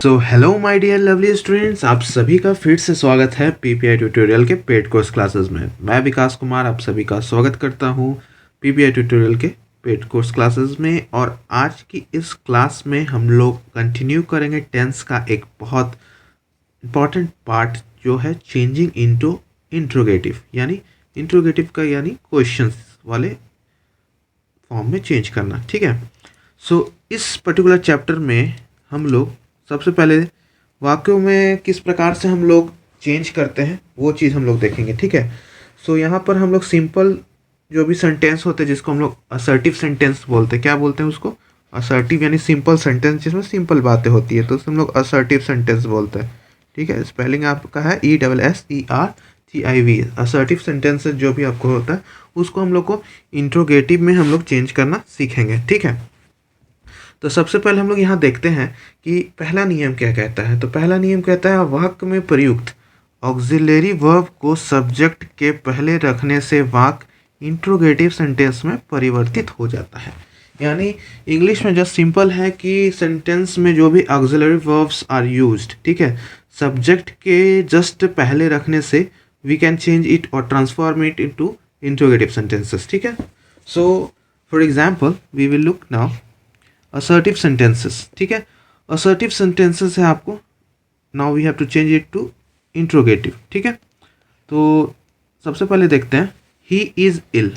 तो hello my dear lovely students, आप सभी का फिर से स्वागत है पीपीआई ट्यूटोरियल के पेड कोर्स क्लासेस में। मैं विकास कुमार आप सभी का स्वागत करता हूं पीपीआई ट्यूटोरियल के पेड कोर्स क्लासेस में। और आज की इस क्लास में हम लोग कंटिन्यू करेंगे टेंस का एक बहुत इम्पॉर्टेंट पार्ट जो है चेंजिंग इनटू इंट्रोगेटिव, यानी इंट्रोगेटिव का यानी क्वेश्चंस वाले फॉर्म में चेंज करना। ठीक है, सो इस पर्टिकुलर चैप्टर में हम लोग सबसे पहले वाक्यों में किस प्रकार से हम लोग चेंज करते हैं वो चीज़ हम लोग देखेंगे। ठीक है, सो यहाँ पर हम लोग सिंपल जो भी सेंटेंस होते हैं जिसको हम लोग असर्टिव सेंटेंस बोलते हैं, क्या बोलते हैं उसको? असर्टिव, यानी सिंपल सेंटेंस जिसमें सिंपल बातें होती है तो उसे हम लोग असर्टिव सेंटेंस बोलते हैं। ठीक है, स्पेलिंग आपका है ESSERTIV। असर्टिव सेंटेंसेस जो भी आपको होता है उसको हम लोग को इंट्रोगेटिव में हम लोग चेंज करना सीखेंगे। ठीक है, तो सबसे पहले हम लोग यहाँ देखते हैं कि पहला नियम क्या कहता है। तो पहला नियम कहता है वाक्य में प्रयुक्त ऑक्सिलरी वर्ब को सब्जेक्ट के पहले रखने से वाक्य इंट्रोगेटिव सेंटेंस में परिवर्तित हो जाता है। यानी इंग्लिश में जस्ट सिंपल है कि सेंटेंस में जो भी ऑक्सिलरी वर्ब्स आर यूज्ड, ठीक है, सब्जेक्ट के जस्ट पहले रखने से वी कैन चेंज इट और transform it into interrogative sentences. ठीक है, so for example we will look now assertive sentences. ठीक है, असर्टिव सेंटेंसेस है आपको, now we have to change it to interrogative. ठीक है, तो सबसे पहले देखते हैं ही इज़ इल।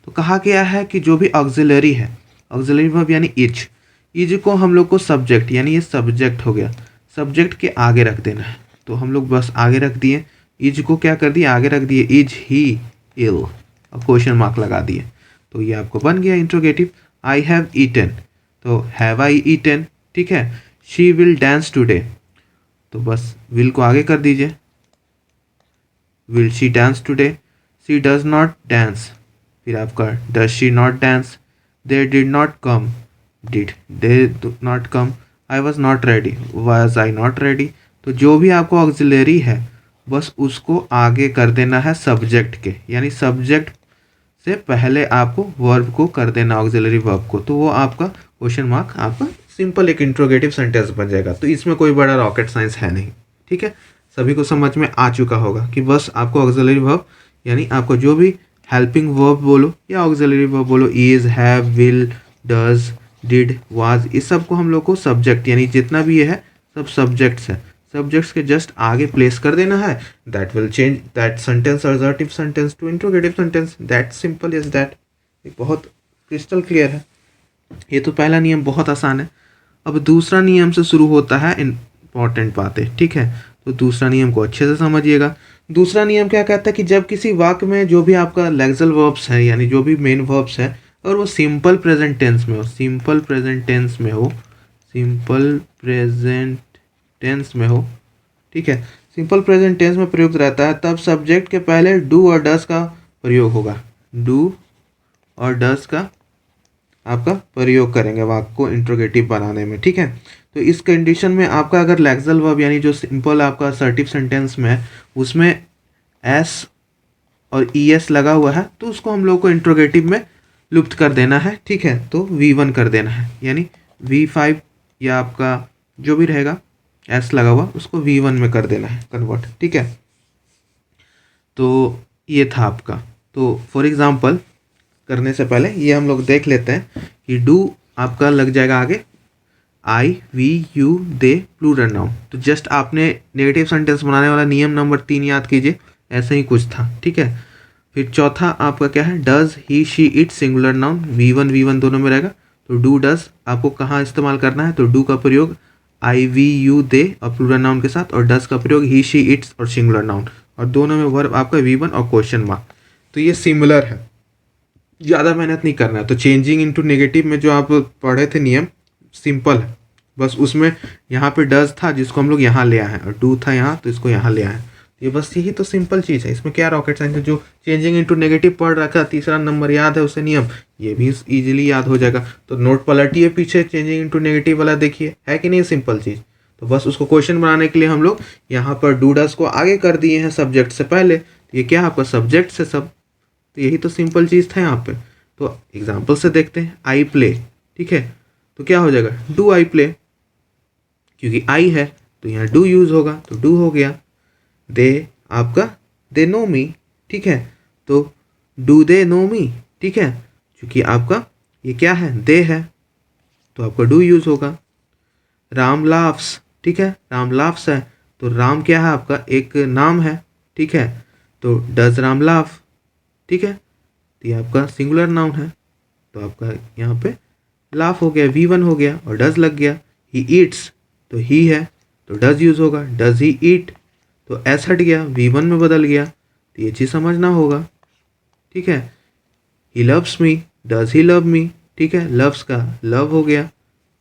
तो कहा गया है कि जो भी ऑक्सिलरी है, ऑक्सिलरी वर्ब यानी इज को हम लोग को सब्जेक्ट, यानी ये सब्जेक्ट हो गया, सब्जेक्ट के आगे रख देना है। तो हम लोग बस आगे रख दिए, इज को क्या कर दिए, आगे रख दिए, इज ही इल, अब क्वेश्चन मार्क लगा दिए, तो ये आपको बन गया इंट्रोगेटिव। आई हैव ईटन, तो हैव आई ईटन। ठीक है, शी विल डांस टुडे, तो बस विल को आगे कर दीजिए, will she dance today. She does not dance, फिर आपका does she not dance. They did not come, did they not come. I was not ready, was I not ready. तो जो भी आपको ऑक्सिलरी है बस उसको आगे कर देना है सब्जेक्ट के, यानी सब्जेक्ट से पहले आपको वर्ब को कर देना, ऑक्सिलरी वर्ब को, तो वो आपका क्वेश्चन मार्क आपका सिंपल एक इंट्रोगेटिव सेंटेंस बन जाएगा। तो इसमें कोई बड़ा रॉकेट साइंस है नहीं। ठीक है, सभी को समझ में आ चुका होगा कि बस आपको ऑक्सिलरी वर्ब यानी आपको जो भी हेल्पिंग वर्ब बोलो या ऑक्सिलरी वर्ब बोलो, is, have, will, does, did, was, इस सब को हम लोग को सब्जेक्ट, यानी जितना भी ये है सब सब्जेक्ट्स है, सब्जेक्ट्स के जस्ट आगे प्लेस कर देना है। That will change that sentence assertive sentence to interrogative sentence. That simple is that. बहुत क्रिस्टल क्लियर है। ये तो पहला नियम बहुत आसान है। अब दूसरा नियम से शुरू होता है इंपॉर्टेंट बातें। ठीक है, तो दूसरा नियम को अच्छे से समझिएगा। दूसरा नियम क्या कहता है कि जब किसी वाक्य में जो भी आपका लेक्सल वर्ब्स है, यानी जो भी मेन वर्ब्स है, और वो सिंपल प्रेजेंट टेंस में हो, सिंपल प्रेजेंट टेंस में हो, सिंपल प्रेजेंट टेंस में हो, ठीक है, सिंपल प्रेजेंट टेंस में प्रयुक्त रहता है, तब सब्जेक्ट के पहले डू और डस का प्रयोग होगा। डू और डस का आपका प्रयोग करेंगे वाक्य को इंट्रोगेटिव बनाने में। ठीक है, तो इस कंडीशन में आपका अगर लेक्सल वर्ब यानी जो सिंपल आपका असर्टिव सेंटेंस में है उसमें एस और ES लगा हुआ है तो उसको हम लोग को इंट्रोगेटिव में लुप्त कर देना है। ठीक है, तो V1 कर देना है, यानी V5 या आपका जो भी रहेगा S लगा हुआ उसको V1 में कर देना है कन्वर्ट। ठीक है, तो ये था आपका। तो फॉर एग्जांपल करने से पहले ये हम लोग देख लेते हैं कि डू आपका लग जाएगा आगे I, we, you, they, plural noun. तो जस्ट आपने नेगेटिव सेंटेंस बनाने वाला नियम नंबर 3 याद कीजिए, ऐसे ही कुछ था। ठीक है, फिर चौथा आपका क्या है, does, he, she, it, singular noun, V1 दोनों में रहेगा। तो डू डज आपको कहाँ इस्तेमाल करना है, तो डू का प्रयोग आई, वी, यू, दे और प्लूरल नाउन के साथ, और डज का प्रयोग ही, शी, इट्स और सिंगुलर नाउन, और दोनों में वर्ब आपका V1 और क्वेश्चन मार्क। तो ये सिमिलर है, ज़्यादा मेहनत नहीं करना है। तो चेंजिंग इनटू नेगेटिव में जो आप पढ़े थे नियम सिंपल है, बस उसमें यहाँ पे डज था जिसको हम लोग यहाँ ले आए हैं, और डू था यहाँ तो इसको यहाँ ले आए हैं। ये बस यही तो सिंपल चीज़ है, इसमें क्या रॉकेट साइंस है। जो चेंजिंग इनटू नेगेटिव पढ़ रखा, तीसरा नंबर याद है उसे नियम, ये भी इजीली याद हो जाएगा। तो नोट पलटिए पीछे, चेंजिंग इनटू नेगेटिव वाला देखिए, है कि नहीं सिंपल चीज़। तो बस उसको क्वेश्चन बनाने के लिए हम लोग यहाँ पर डू डज को आगे कर दिए हैं सब्जेक्ट से पहले। तो ये क्या आपका सब्जेक्ट से सब, तो यही तो सिंपल चीज़ था यहाँ पे। तो एग्जाम्पल से देखते हैं, आई प्ले, ठीक है, तो क्या हो जाएगा, डू आई प्ले, क्योंकि आई है तो यहाँ डू यूज़ होगा, तो डू हो गया। दे आपका दे नो मी, ठीक है, तो डू दे नो मी, ठीक है, क्योंकि आपका ये क्या है, दे है, तो आपका डू यूज़ होगा। राम लाफ्स, ठीक है, राम लाफ्स है, तो राम क्या है आपका एक नाम है, ठीक है, तो डज राम लाफ, ठीक है, तो ये आपका सिंगुलर नाउन है, तो आपका यहाँ पे लाफ हो गया, V1 हो गया और डज लग गया। ही ईट्स, तो ही है, तो डज यूज़ होगा, डज ही ईट, तो एस हट गया, V1 में बदल गया, तो ये चीज़ समझना होगा, ठीक है। He loves me, does he love me, ठीक है, लव्स का लव हो गया,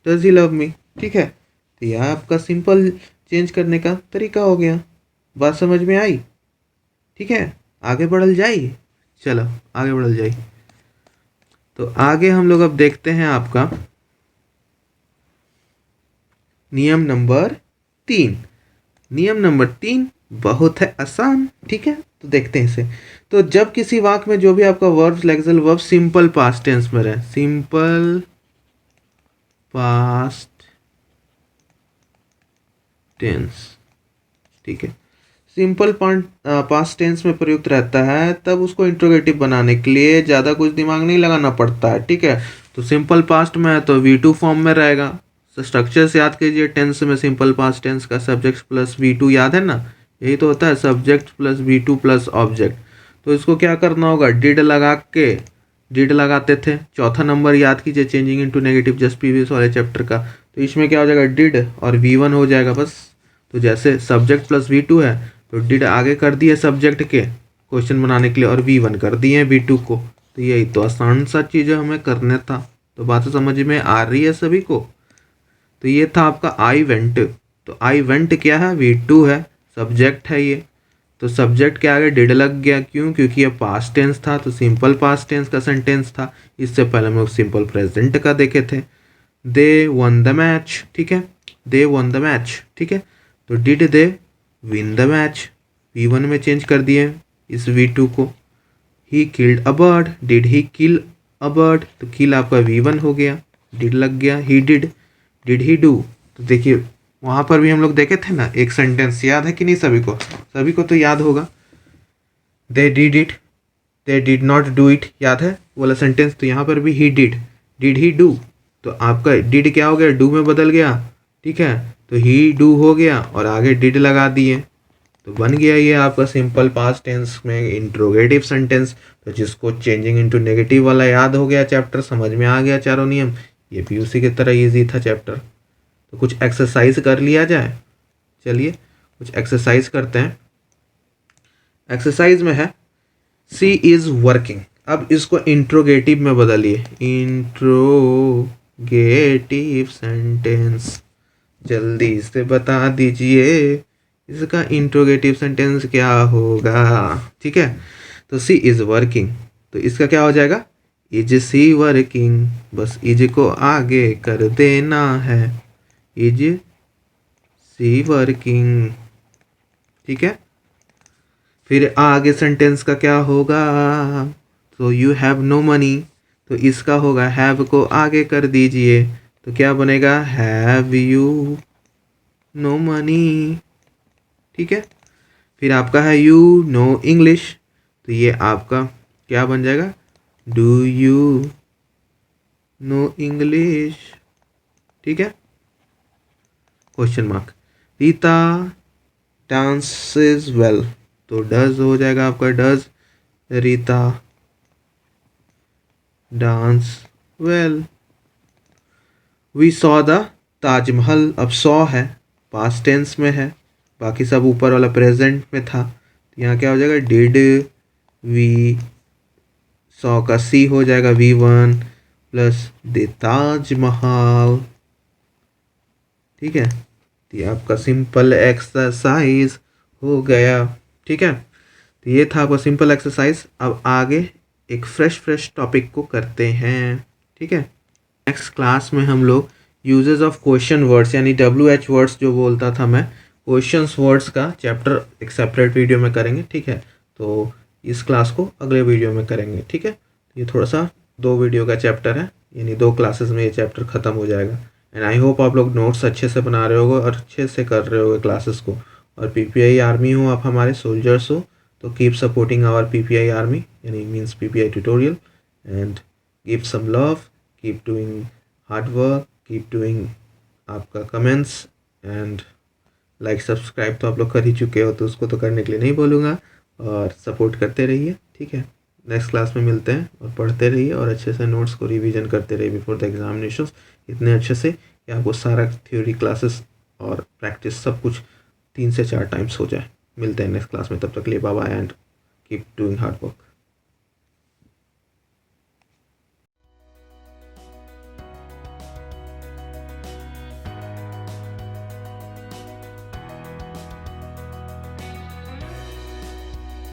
डज ही लव मी, ठीक है, तो यह आपका सिंपल चेंज करने का तरीका हो गया। बात समझ में आई, ठीक है, आगे बढ़ल जाइए, चलो आगे बढ़ल जाइए। तो आगे हम लोग अब देखते हैं आपका नियम नंबर 3। नियम नंबर 3 बहुत है आसान, ठीक है, तो देखते हैं इसे। तो जब किसी वाक्य में जो भी आपका verb flexible verb simple past tense में रहे, सिंपल पास्ट टेंस, ठीक है, सिंपल पास्ट टेंस में प्रयुक्त रहता है, तब उसको इंट्रोगेटिव बनाने के लिए ज़्यादा कुछ दिमाग नहीं लगाना पड़ता है, ठीक है। तो सिंपल पास्ट में है तो V2 फॉर्म में रहेगा। तो स्ट्रक्चर से याद कीजिए, टेंस में सिंपल पास्ट टेंस का सब्जेक्ट प्लस V2 याद है ना, यही तो होता है, subject plus V2 plus object. तो इसको क्या करना होगा, डिड लगा के, डिड लगाते थे, चौथा नंबर याद कीजिए changing into negative just previous वाले चैप्टर का, तो इसमें क्या हो जाएगा, डिड और V1 हो जाएगा बस। तो जैसे सब्जेक्ट प्लस V2 है तो डिड आगे कर दिए सब्जेक्ट के क्वेश्चन बनाने के लिए और V1 कर दिए V2 को। तो यही तो आसान सा चीज़ हमें करना था। तो बातें समझ में आ रही है सभी को। तो ये था आपका आई वेंट। तो आई वेंट क्या है, V2 है, सब्जेक्ट है ये, तो सब्जेक्ट के आगे डिड लग गया, क्यों, क्योंकि ये पास्ट टेंस था, तो सिंपल पास्ट टेंस का सेंटेंस था। इससे पहले हम लोग सिंपल प्रेजेंट का देखे थे। दे वन द मैच, ठीक है, दे वन द मैच, ठीक है, तो did they win the match, V1 में चेंज कर दिए इस V2 को। He killed a bird, did he kill a bird, तो किल आपका V1 हो गया, डिड लग गया। ही डिड ही डू, तो देखिए वहाँ पर भी हम लोग देखे थे ना, एक सेंटेंस याद है कि नहीं सभी को, सभी को तो याद होगा। They did it, they did not do it, याद है वो वाला सेंटेंस। तो यहाँ पर भी ही डिड ही डू, तो आपका डिड क्या हो गया, डू में बदल गया, ठीक है, तो ही डू हो गया और आगे डिड लगा दिए, तो बन गया ये आपका सिंपल पास्ट टेंस में इंट्रोगेटिव सेंटेंस। तो जिसको चेंजिंग इनटू नेगेटिव वाला याद हो गया चैप्टर, समझ में आ गया चारों नियम, ये भी उसी की तरह इजी था चैप्टर। तो कुछ एक्सरसाइज कर लिया जाए, चलिए कुछ एक्सरसाइज करते हैं। एक्सरसाइज में है सी इज वर्किंग, अब इसको इंट्रोगेटिव में बदलिए, इंट्रोगेटिव सेंटेंस, जल्दी से बता दीजिए इसका इंट्रोगेटिव सेंटेंस क्या होगा, ठीक है। तो सी इज वर्किंग, तो इसका क्या हो जाएगा, इज सी वर्किंग, बस इज को आगे कर देना है, इज सी वर्किंग, ठीक है। फिर आगे सेंटेंस का क्या होगा, तो यू हैव नो मनी, तो इसका होगा हैव को आगे कर दीजिए, तो क्या बनेगा, हैव यू नो मनी, ठीक है। फिर आपका है यू नो इंग्लिश, तो ये आपका क्या बन जाएगा, डू यू नो इंग्लिश, ठीक है, question mark. Rita dances well, तो डज हो जाएगा आपका, does Rita dance well. We saw the Taj Mahal, अब सॉ है पास्ट टेंस में है, बाकी सब ऊपर वाला प्रेजेंट में था, तो यहाँ क्या हो जाएगा, डिड वी सॉ का सी हो जाएगा V1 प्लस द ताजमहल, ठीक है। तो ये आपका सिंपल एक्सरसाइज हो गया, ठीक है। तो ये था आपका सिंपल एक्सरसाइज। अब आगे एक फ्रेश टॉपिक को करते हैं, ठीक है। नेक्स्ट क्लास में हम लोग यूजेस ऑफ क्वेश्चन वर्ड्स यानी WH वर्ड्स जो बोलता था मैं, क्वेश्चंस वर्ड्स का चैप्टर एक सेपरेट वीडियो में करेंगे, ठीक है। तो इस क्लास को अगले वीडियो में करेंगे, ठीक है। ये थोड़ा सा 2 वीडियो का चैप्टर है, यानी 2 क्लासेस में ये चैप्टर ख़त्म हो जाएगा, एंड आई होप आप लोग नोट्स अच्छे से बना रहे होगे और अच्छे से कर रहे होगे क्लासेस को। और पीपीआई आर्मी हो, आप हमारे सोल्जर्स हो, तो keep supporting our PPI army, यानी means PPI tutorial, and give some love, keep doing hard work, keep doing आपका कमेंट्स, एंड लाइक सब्सक्राइब तो आप लोग कर ही चुके हो, तो उसको तो करने के लिए नहीं बोलूँगा। और सपोर्ट करते रहिए, ठीक है। नेक्स्ट क्लास में मिलते हैं, और पढ़ते रहिए और अच्छे से नोट्स को रिवीजन करते रहिए बिफोर द एग्जामिनेशंस, इतने अच्छे से कि आपको सारा थ्योरी क्लासेस और प्रैक्टिस सब कुछ 3 से 4 टाइम्स हो जाए। मिलते हैं नेक्स्ट क्लास में, तब तक के लिए bye bye and keep doing hard work.